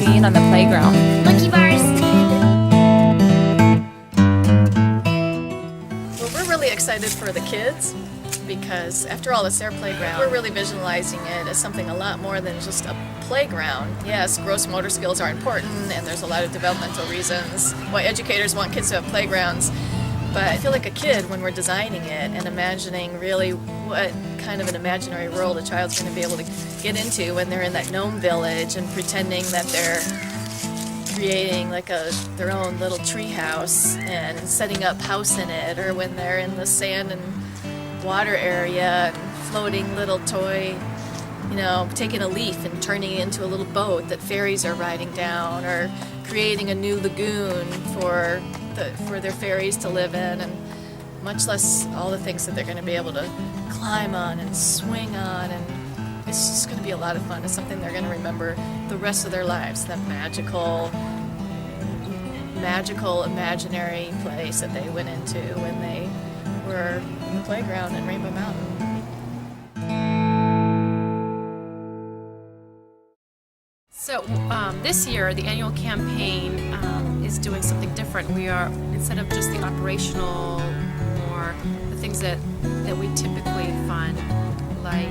being on the playground. Monkey bars. Well, we're really excited for the kids because after all, it's their playground. We're really visualizing it as something a lot more than just a playground. Yes, gross motor skills are important and there's a lot of developmental reasons why educators want kids to have playgrounds. But I feel like a kid when we're designing it and imagining really what kind of an imaginary world a child's going to be able to get into when they're in that gnome village and pretending that they're creating like their own little tree house and setting up house in it, or when they're in the sand and water area and floating little toy, taking a leaf and turning it into a little boat that fairies are riding down, or creating a new lagoon for their fairies to live in, and much less all the things that they're going to be able to climb on and swing on, and it's just going to be a lot of fun. It's something they're going to remember the rest of their lives, that magical imaginary place that they went into when they were in the playground in Rainbow Mountain. So this year, the annual campaign is doing something different. We are, instead of just the operational, more the things that we typically fund, like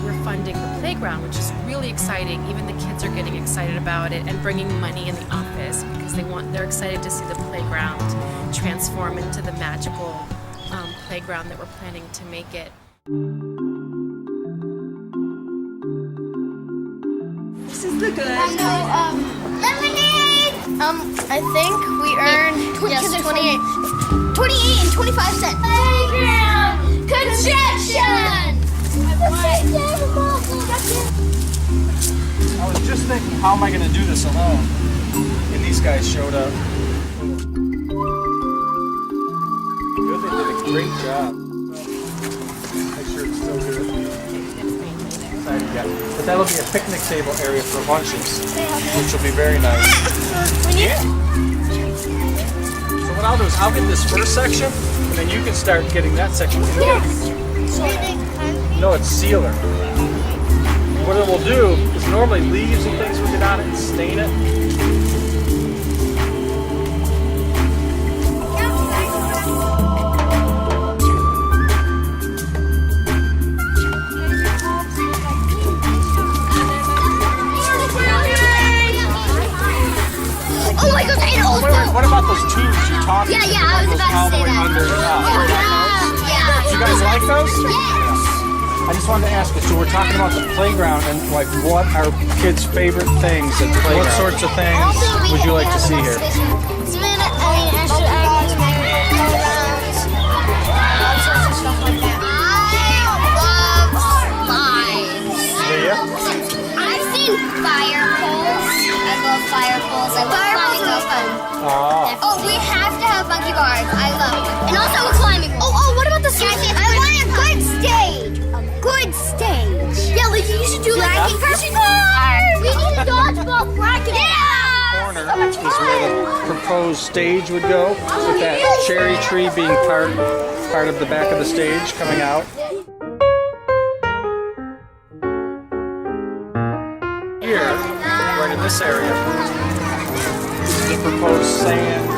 we're funding the playground, which is really exciting. Even the kids are getting excited about it and bringing money in the office because they're excited to see the playground transform into the magical playground that we're planning to make it. This is the good. Lemonade! I think we earned 28 and 25 cents. Playground construction! I was just thinking, how am I going to do this alone? And these guys showed up. Good, they did a great job. Make sure it's still good. But that'll be a picnic table area for lunches, which will be very nice. Yeah. So what I'll do is I'll get this first section, and then you can start getting that section. No, it's sealer. What it will do is normally leaves and things will get on it and stain it. Oh my God! And also, What about those tubes you talked about? Yeah, I was about to say that. Under and out. Oh yeah. You guys like those? Yes. I just wanted to ask you, so we're talking about the playground and like what are kids' favorite things at the playground? What sorts of things would you like to see here? I've seen fire poles. I love fire poles. I love climbing those fun. Oh, we have to have monkey bars. I love it. And also a climbing wall. Oh, what about the stage? I want a good stage. A good stage. Yeah, like you should do like a crushing car. We need a dodgeball bracket. Yeah. Corner is where the proposed stage would go, with that cherry tree being part of the back of the stage coming out. Here, right in this area, is the proposed sand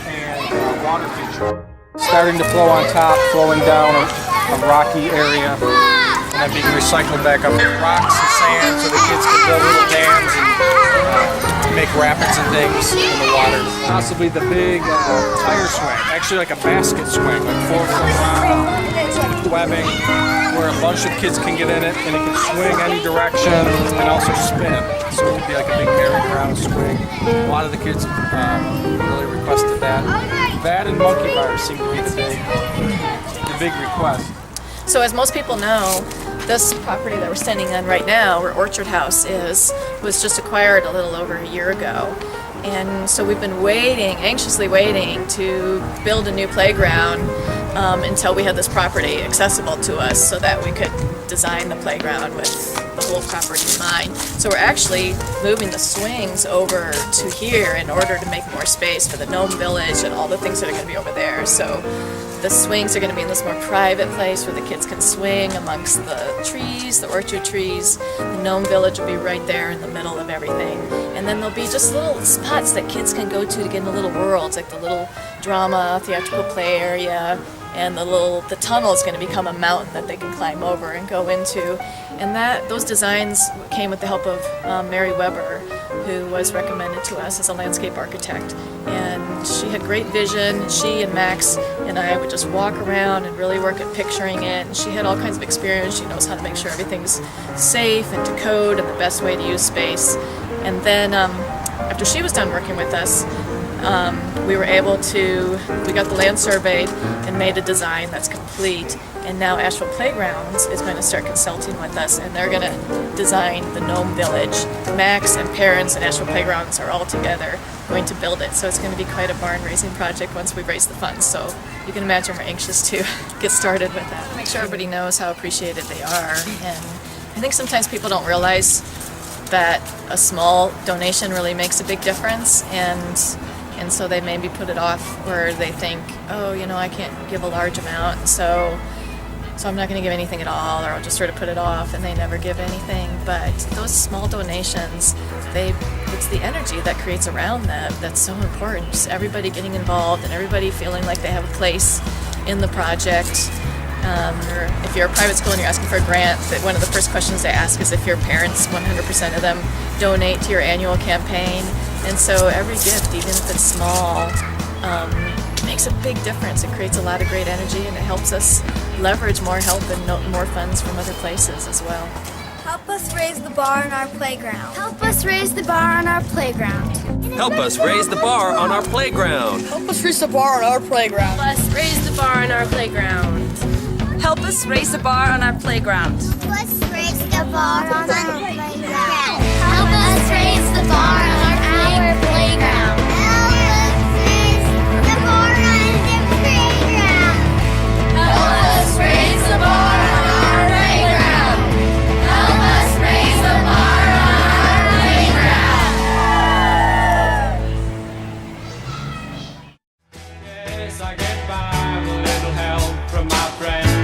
and water feature. Starting to flow on top, flowing down a rocky area, and then being recycled back up with rocks and sand so the kids can build little dams and make rapids and things in the water. Possibly the big tire swing, actually like a basket swing, like 4-foot round, webbing, where a bunch of kids can get in it and it can swing any direction and also spin. So it could be like a big merry-go-round swing. A lot of the kids really requested that. That and monkey bars seem to be the big request. So as most people know, This property that we're standing on right now, where Orchard House is, was just acquired a little over a year ago. And so we've been waiting, anxiously waiting to build a new playground until we had this property accessible to us so that we could design the playground with the whole property in mind. So we're actually moving the swings over to here in order to make more space for the Gnome Village and all the things that are going to be over there. So the swings are going to be in this more private place where the kids can swing amongst the trees, the orchard trees. The Gnome Village will be right there in the middle of everything. And then there'll be just little spots that kids can go to get into little worlds, like the little drama, theatrical play area, and the tunnel is going to become a mountain that they can climb over and go into. And those designs came with the help of Mary Weber, who was recommended to us as a landscape architect. And she had great vision. She and Max and I would just walk around and really work at picturing it. And she had all kinds of experience. She knows how to make sure everything's safe and to code and the best way to use space. And then after she was done working with us, we got the land surveyed and made a design that's complete. And now Asheville Playgrounds is going to start consulting with us, and they're going to design the Gnome Village. Max and parents and Asheville Playgrounds are all together going to build it. So it's going to be quite a barn-raising project once we raise the funds. So you can imagine we're anxious to get started with that. Make sure everybody knows how appreciated they are. And I think sometimes people don't realize that a small donation really makes a big difference, and so they maybe put it off where they think, oh, I can't give a large amount, so I'm not going to give anything at all, or I'll just sort of put it off, and they never give anything. But those small donations, it's the energy that creates around them that's so important. Just everybody getting involved and everybody feeling like they have a place in the project. Or if you're a private school and you're asking for a grant, one of the first questions they ask is if your parents, 100% of them, donate to your annual campaign. And so every gift, even if it's small, makes a big difference. It creates a lot of great energy, and it helps us leverage more help and more funds from other places as well. Help us raise the bar on our playground. Help us raise the bar on our playground. Help us raise the bar on our playground. Help us raise the bar on our playground. Help us raise the bar on our playground. Help us raise the bar on our playground. Help us raise the bar on our playground. Help us raise the bar on our playground. Help us raise the bar on the playground. Help us raise the bar on our playground. Help us raise the bar on our playground. Yes, I get by with a little help from my friends.